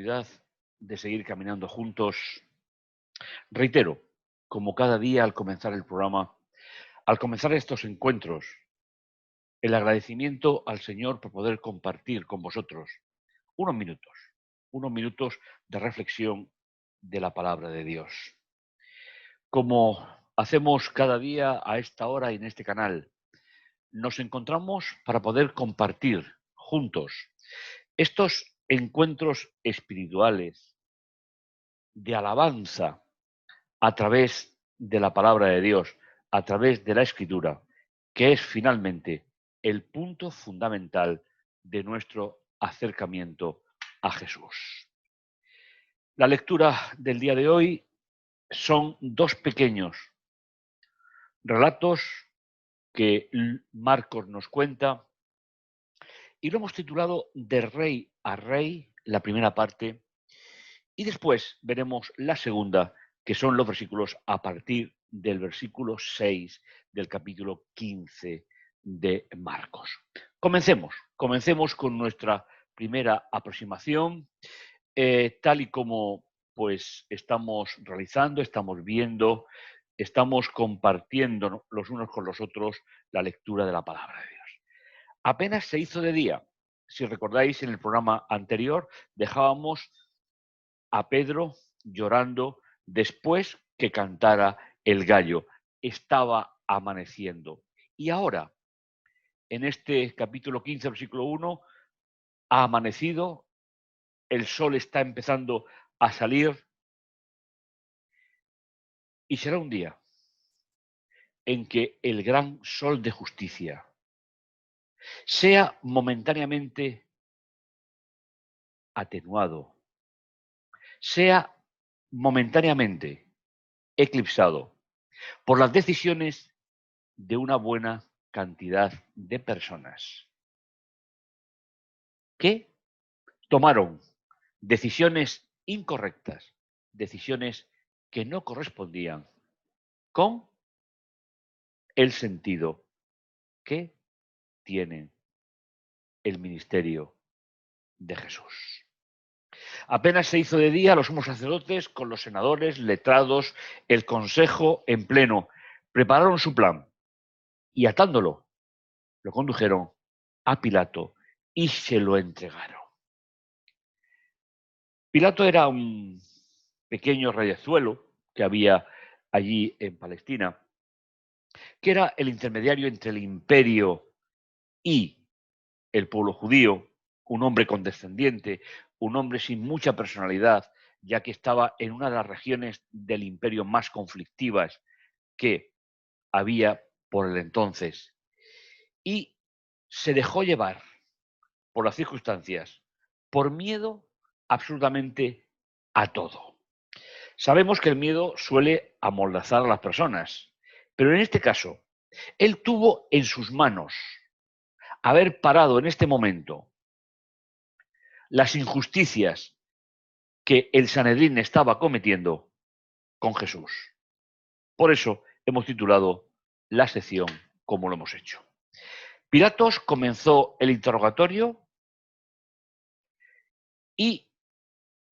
oportunidad de seguir caminando juntos. Reitero, como cada día al comenzar el programa, al comenzar estos encuentros, el agradecimiento al Señor por poder compartir con vosotros unos minutos, unos minutos de reflexión de la palabra de Dios. Como hacemos cada día a esta hora y en este canal, nos encontramos para poder compartir juntos estos encuentros espirituales de alabanza a través de la palabra de Dios, a través de la Escritura, que es finalmente el punto fundamental de nuestro acercamiento a Jesús. La lectura del día de hoy son dos pequeños relatos que Marcos nos cuenta y lo hemos titulado De rey a rey, la primera parte, y después veremos la segunda, que son los versículos a partir del versículo 6 del capítulo 15 de Marcos. Comencemos con nuestra primera aproximación, tal y como pues estamos realizando, estamos viendo, estamos compartiendo los unos con los otros la lectura de la palabra de Dios. Apenas se hizo de día. Si recordáis, en el programa anterior dejábamos a Pedro llorando después que cantara el gallo. Estaba amaneciendo. Y ahora, en este capítulo 15, versículo 1, ha amanecido, el sol está empezando a salir y será un día en que el gran sol de justicia sea momentáneamente atenuado, sea momentáneamente eclipsado por las decisiones de una buena cantidad de personas que tomaron decisiones incorrectas, decisiones que no correspondían con el sentido que tiene el ministerio de Jesús. Apenas se hizo de día, los sumos sacerdotes con los senadores, letrados, el consejo en pleno, prepararon su plan y atándolo, lo condujeron a Pilato y se lo entregaron. Pilato era un pequeño reyezuelo que había allí en Palestina, que era el intermediario entre el imperio y el pueblo judío, un hombre condescendiente, un hombre sin mucha personalidad, ya que estaba en una de las regiones del imperio más conflictivas que había por el entonces. Y se dejó llevar por las circunstancias, por miedo absolutamente a todo. Sabemos que el miedo suele amordazar a las personas, pero en este caso, él tuvo en sus manos haber parado en este momento las injusticias que el Sanedrín estaba cometiendo con Jesús. Por eso hemos titulado la sección como lo hemos hecho. Pilatos comenzó el interrogatorio y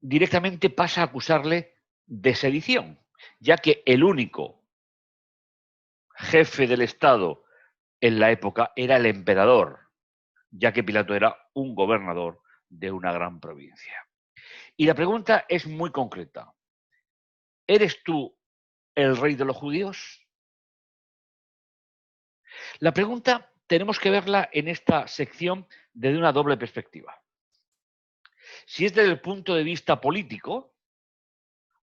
directamente pasa a acusarle de sedición, ya que el único jefe del Estado en la época era el emperador, ya que Pilato era un gobernador de una gran provincia. Y la pregunta es muy concreta. ¿Eres tú el rey de los judíos? La pregunta tenemos que verla en esta sección desde una doble perspectiva. Si es desde el punto de vista político,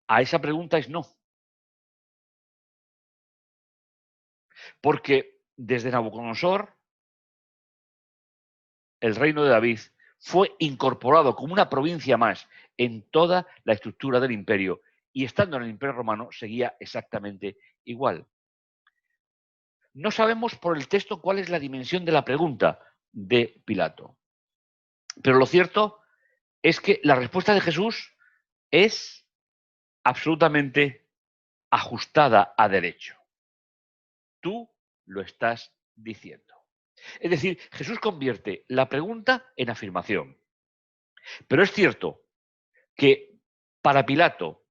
a esa pregunta es no. Porque desde Nabucodonosor, el reino de David fue incorporado como una provincia más en toda la estructura del imperio y estando en el imperio romano seguía exactamente igual. No sabemos por el texto cuál es la dimensión de la pregunta de Pilato, pero lo cierto es que la respuesta de Jesús es absolutamente ajustada a derecho. Tú lo estás diciendo. Es decir, Jesús convierte la pregunta en afirmación. Pero es cierto que para Pilato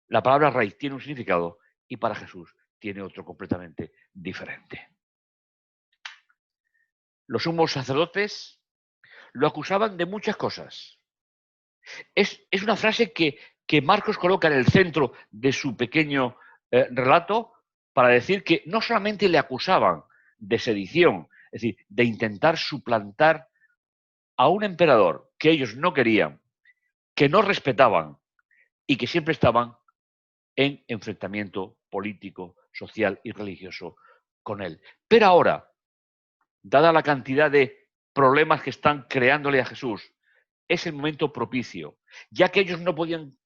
la palabra raíz tiene un significado y para Jesús tiene otro completamente diferente. Los sumos sacerdotes lo acusaban de muchas cosas. Es una frase que Marcos coloca en el centro de su pequeño relato para decir que no solamente le acusaban de sedición, es decir, de intentar suplantar a un emperador que ellos no querían, que no respetaban y que siempre estaban en enfrentamiento político, social y religioso con él. Pero ahora, dada la cantidad de problemas que están creándole a Jesús, es el momento propicio, ya que ellos no podían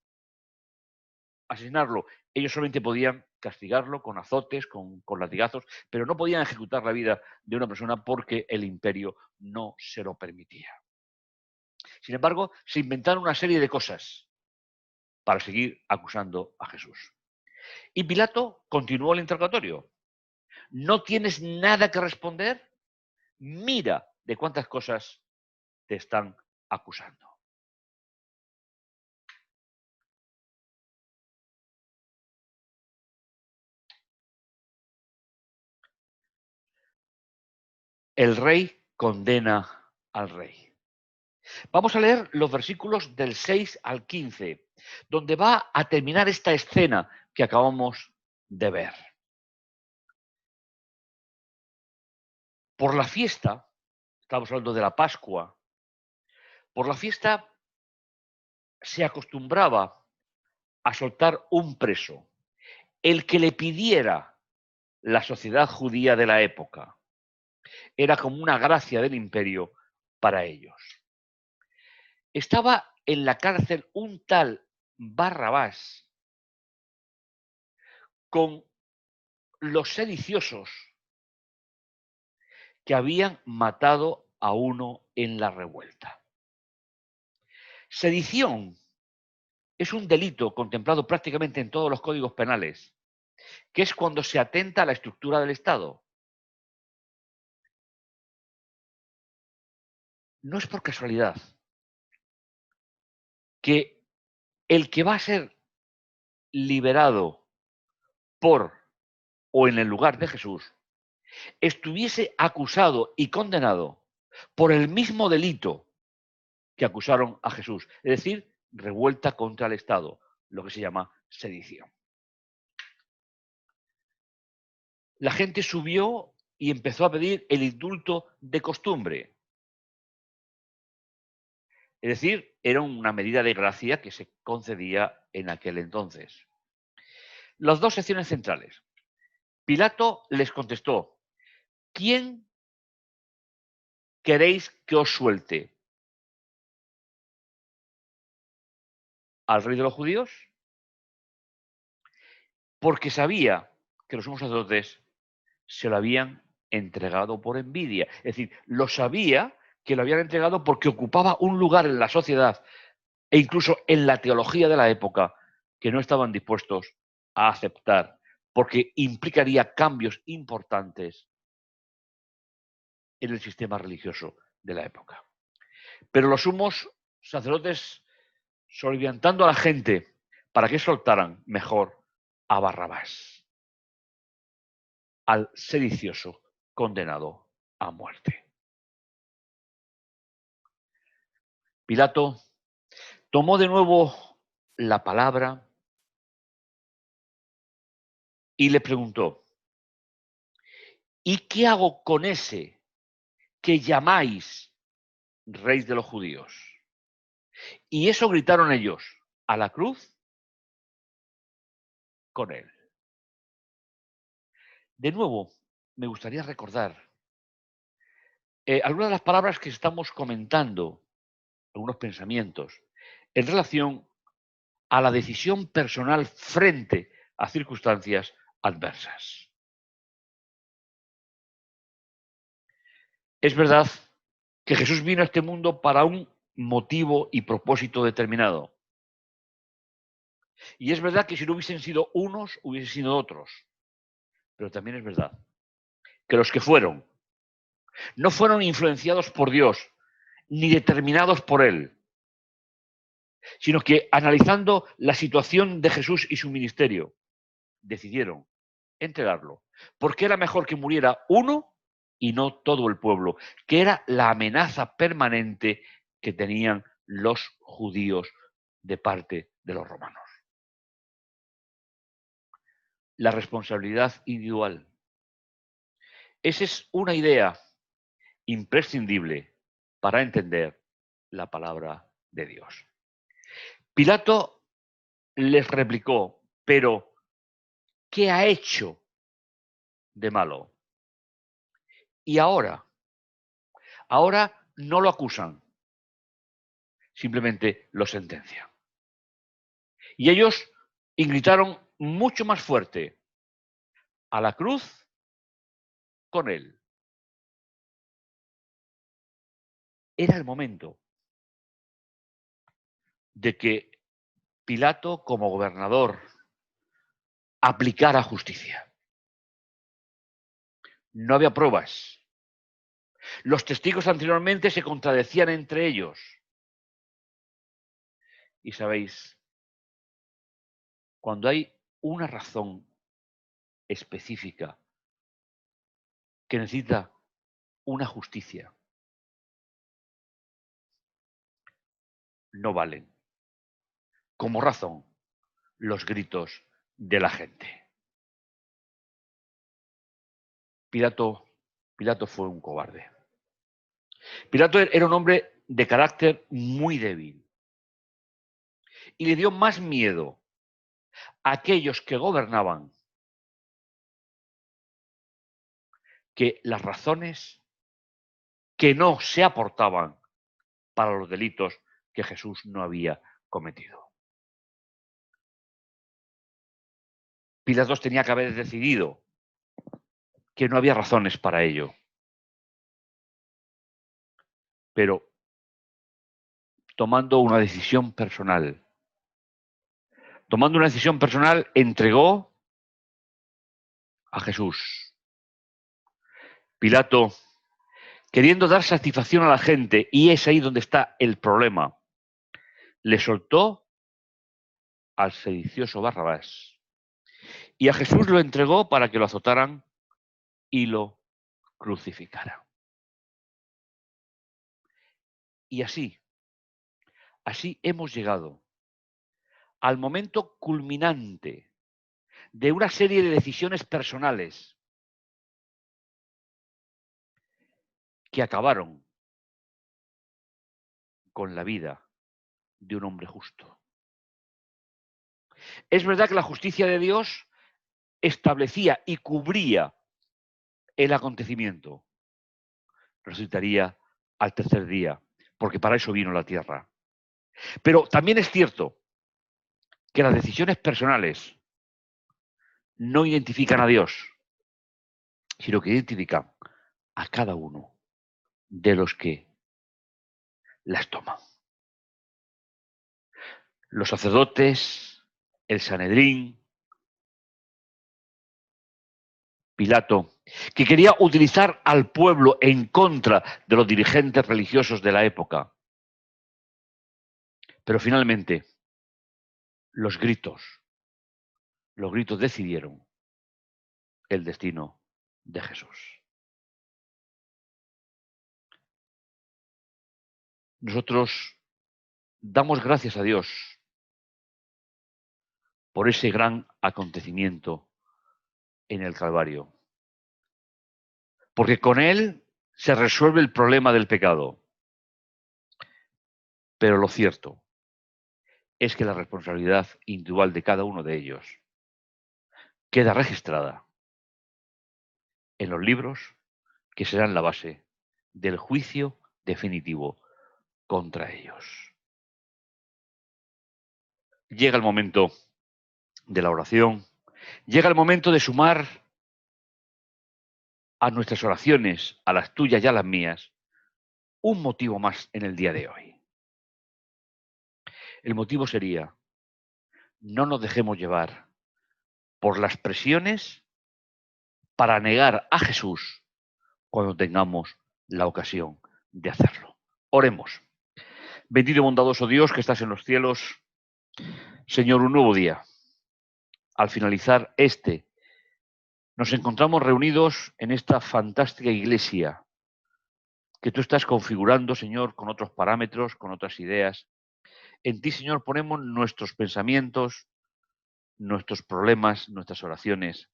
asesinarlo, ellos solamente podían castigarlo con azotes, con latigazos, pero no podían ejecutar la vida de una persona porque el imperio no se lo permitía. Sin embargo, se inventaron una serie de cosas para seguir acusando a Jesús. Y Pilato continuó el interrogatorio. ¿No tienes nada que responder? Mira de cuántas cosas te están acusando. El rey condena al rey. Vamos a leer los versículos del 6 al 15, donde va a terminar esta escena que acabamos de ver. Por la fiesta, estamos hablando de la Pascua, por la fiesta se acostumbraba a soltar un preso, el que le pidiera la sociedad judía de la época. Era como una gracia del imperio para ellos. Estaba en la cárcel un tal Barrabás con los sediciosos que habían matado a uno en la revuelta. Sedición es un delito contemplado prácticamente en todos los códigos penales, que es cuando se atenta a la estructura del Estado. No es por casualidad que el que va a ser liberado por o en el lugar de Jesús estuviese acusado y condenado por el mismo delito que acusaron a Jesús, es decir, revuelta contra el Estado, lo que se llama sedición. La gente subió y empezó a pedir el indulto de costumbre. Es decir, era una medida de gracia que se concedía en aquel entonces. Las dos secciones centrales. Pilato les contestó, ¿quién queréis que os suelte? ¿Al rey de los judíos? Porque sabía que los sumos sacerdotes se lo habían entregado por envidia. Es decir, lo sabía que lo habían entregado porque ocupaba un lugar en la sociedad e incluso en la teología de la época que no estaban dispuestos a aceptar, porque implicaría cambios importantes en el sistema religioso de la época. Pero los sumos sacerdotes, soliviantando a la gente para que soltaran mejor a Barrabás, al sedicioso condenado a muerte. Pilato tomó de nuevo la palabra y le preguntó, ¿y qué hago con ese que llamáis rey de los judíos? Y eso gritaron ellos, a la cruz con él. De nuevo, me gustaría recordar algunas de las palabras que estamos comentando, algunos pensamientos, en relación a la decisión personal frente a circunstancias adversas. Es verdad que Jesús vino a este mundo para un motivo y propósito determinado. Y es verdad que si no hubiesen sido unos, hubiesen sido otros. Pero también es verdad que los que fueron no fueron influenciados por Dios, ni determinados por Él. sino que analizando la situación de Jesús y su ministerio, decidieron entregarlo, porque era mejor que muriera uno y no todo el pueblo, que era la amenaza permanente que tenían los judíos de parte de los romanos. La responsabilidad individual. Esa es una idea imprescindible para entender la palabra de Dios. Pilato les replicó, pero ¿qué ha hecho de malo? Y ahora no lo acusan, simplemente lo sentencian. Y ellos gritaron mucho más fuerte, a la cruz con él. Era el momento de que Pilato, como gobernador, aplicara justicia. No había pruebas. Los testigos anteriormente se contradecían entre ellos. Y sabéis, cuando hay una razón específica que necesita una justicia, no valen como razón los gritos de la gente. Pilato fue un cobarde. Pilato era un hombre de carácter muy débil y le dio más miedo a aquellos que gobernaban que las razones que no se aportaban para los delitos que Jesús no había cometido. Pilatos tenía que haber decidido que no había razones para ello. Pero tomando una decisión personal, entregó a Jesús. Pilato, queriendo dar satisfacción a la gente, y es ahí donde está el problema, le soltó al sedicioso Barrabás. Y a Jesús lo entregó para que lo azotaran y lo crucificaran. Y así hemos llegado al momento culminante de una serie de decisiones personales que acabaron con la vida de un hombre justo. Es verdad que la justicia de Dios establecía y cubría el acontecimiento. Resucitaría al tercer día, porque para eso vino la tierra. Pero también es cierto que las decisiones personales no identifican a Dios, sino que identifican a cada uno de los que las toman. Los sacerdotes, el Sanedrín, Pilato, que quería utilizar al pueblo en contra de los dirigentes religiosos de la época. Pero finalmente, los gritos decidieron el destino de Jesús. Nosotros damos gracias a Dios por ese gran acontecimiento en el Calvario, porque con él se resuelve el problema del pecado. Pero lo cierto es que la responsabilidad individual de cada uno de ellos queda registrada en los libros que serán la base del juicio definitivo contra ellos. Llega el momento de la oración, llega el momento de sumar a nuestras oraciones, a las tuyas y a las mías, un motivo más en el día de hoy. El motivo sería: no nos dejemos llevar por las presiones para negar a Jesús cuando tengamos la ocasión de hacerlo. Oremos. Bendito y bondadoso Dios que estás en los cielos, Señor, un nuevo día. Al finalizar nos encontramos reunidos en esta fantástica iglesia que tú estás configurando, Señor, con otros parámetros, con otras ideas. En ti, Señor, ponemos nuestros pensamientos, nuestros problemas, nuestras oraciones.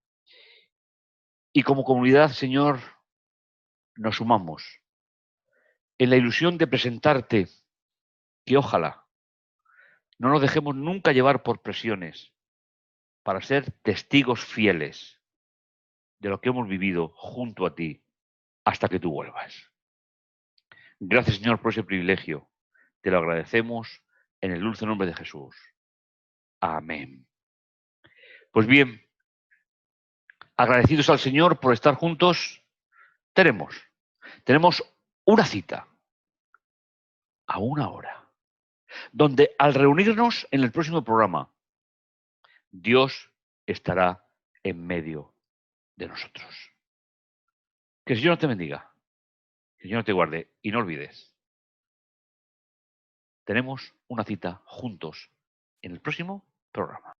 Y como comunidad, Señor, nos sumamos en la ilusión de presentarte que ojalá no nos dejemos nunca llevar por presiones para ser testigos fieles de lo que hemos vivido junto a ti hasta que tú vuelvas. Gracias, Señor, por ese privilegio. Te lo agradecemos en el dulce nombre de Jesús. Amén. Pues bien, agradecidos al Señor por estar juntos, tenemos una cita a una hora, donde al reunirnos en el próximo programa, Dios estará en medio de nosotros. Que el Señor te bendiga, que el Señor te guarde y no olvides, tenemos una cita juntos en el próximo programa.